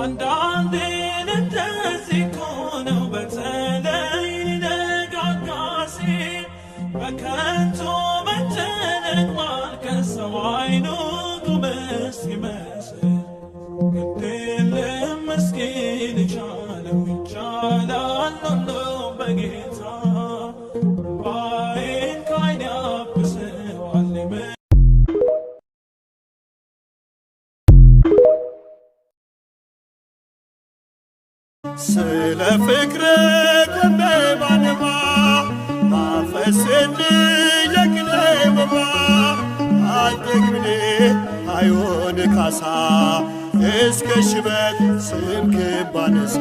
አንዳንዴ እንደዚህ ነው በተለይ ሊነጋጋ ሲል በከንቱ መጨነቅ ማልከሰው አይኑ ጉም እስኪመስል ግድ የለም ምስኪን ይቻለው ይቻላል ሁሉም በጌታ ባይን ከዓይኔ ያብሰዋል ስለ ፍቅር ቆሜ ባነባ ማፈስን የቅኔ አልጠግብኔ አይሆን ካሳ እስከ ሽበት ስምክን ባነሳ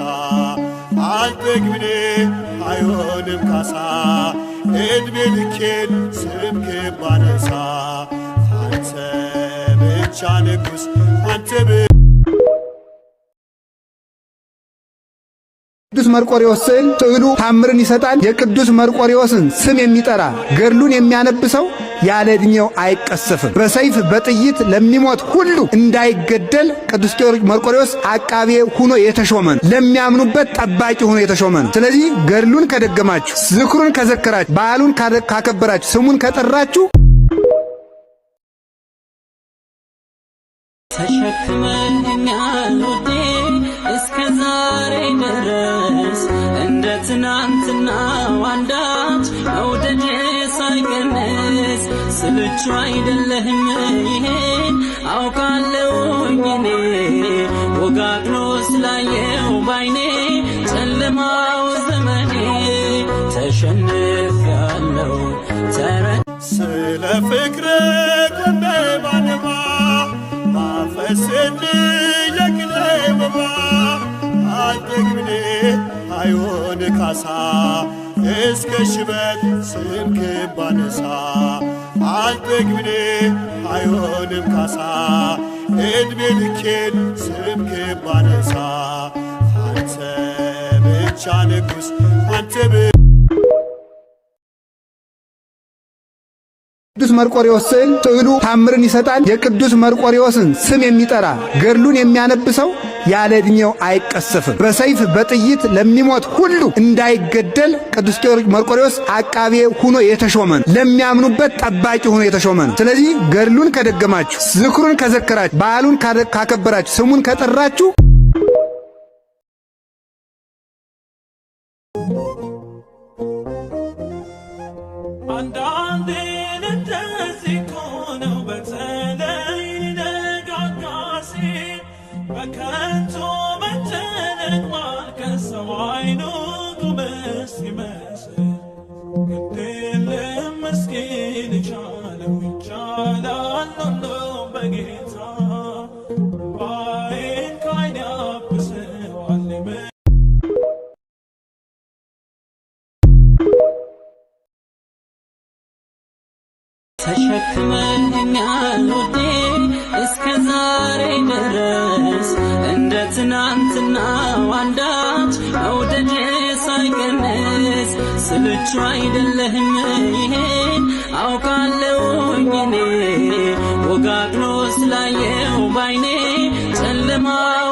አልጠግብኔ አይሆንም ካሳ ዕድሜ ልኬን ስምክን ባነሳ አንተ ብቻ ንጉሥ አንተ ቅዱስ መርቆሬዎስ ስዕል ጥዕሉ ታምርን ይሰጣል። የቅዱስ መርቆሬዎስን ስም የሚጠራ ገድሉን የሚያነብሰው ያለ ዕድሜው አይቀሰፍም። በሰይፍ በጥይት ለሚሞት ሁሉ እንዳይገደል ቅዱስ መርቆሬዎስ አቃቤ ሆኖ የተሾመ ነው። ለሚያምኑበት ጠባቂ ሆኖ የተሾመ ነው። ስለዚህ ገድሉን ከደገማችሁ፣ ዝክሩን ከዘከራችሁ፣ በዓሉን ካከበራችሁ፣ ስሙን ከጠራችሁ ተሸክመኛል ውዴ እስከ ዛሬ ድረስ እንደ ትናንትናው አንዳች መውደዴ ሳይቀንስ ስልቹ አይደለህም ይሄን አውቃለሁኝ እኔ ወጋግኖ ስላየው ባይኔ ጨለማው ዘመኔ ተሸንፌያለሁ ስለ ፍቅር ቆሜ ባነባ ማፈስን የቅኔ መባ አልጠግብኔ አይሆን ካሳ እስከ ሽበት ስምክን ባነሳ አልጠግብኔ አይሆንም ካሳ ዕድሜ ልኬን ስምክን ባነሳ አንተ ብቻ ንጉሥ አንተ ቅዱስ መርቆሬዎስ ስዕል ጥዕሉ ታምርን ይሰጣል። የቅዱስ መርቆሬዎስን ስም የሚጠራ ገድሉን የሚያነብሰው ያለ ዕድሜው አይቀሰፍም። በሰይፍ በጥይት ለሚሞት ሁሉ እንዳይገደል ቅዱስ መርቆሬዎስ አቃቤ ሆኖ የተሾመ ነው። ለሚያምኑበት ጠባቂ ሆኖ የተሾመ ነው። ስለዚህ ገድሉን ከደገማችሁ፣ ዝክሩን ከዘከራችሁ፣ በዓሉን ካከበራችሁ፣ ስሙን ከጠራችሁ አንዳንዴ እንደዚህ ነው በተለይ ሊነጋጋ ሲል በከንቱ መጨነቅ ማልከሰው አይኑ ጉም እስኪመስል ግድ የለም ምስኪን ይቻለው ይቻላል ሁሉም በጌታ ባይን ከዓይኔ ያብሰዋል ተሸክመኛል ውዴ እስከ ዛሬ ድረስ እንደ ትናንትናው አንዳች መውደዴ ሳይቀንስ ስልቹ አይደለህም ይሄን አውቃለሁኝ እኔ ወጋግኖ ስላየው ባይኔ ጨለማው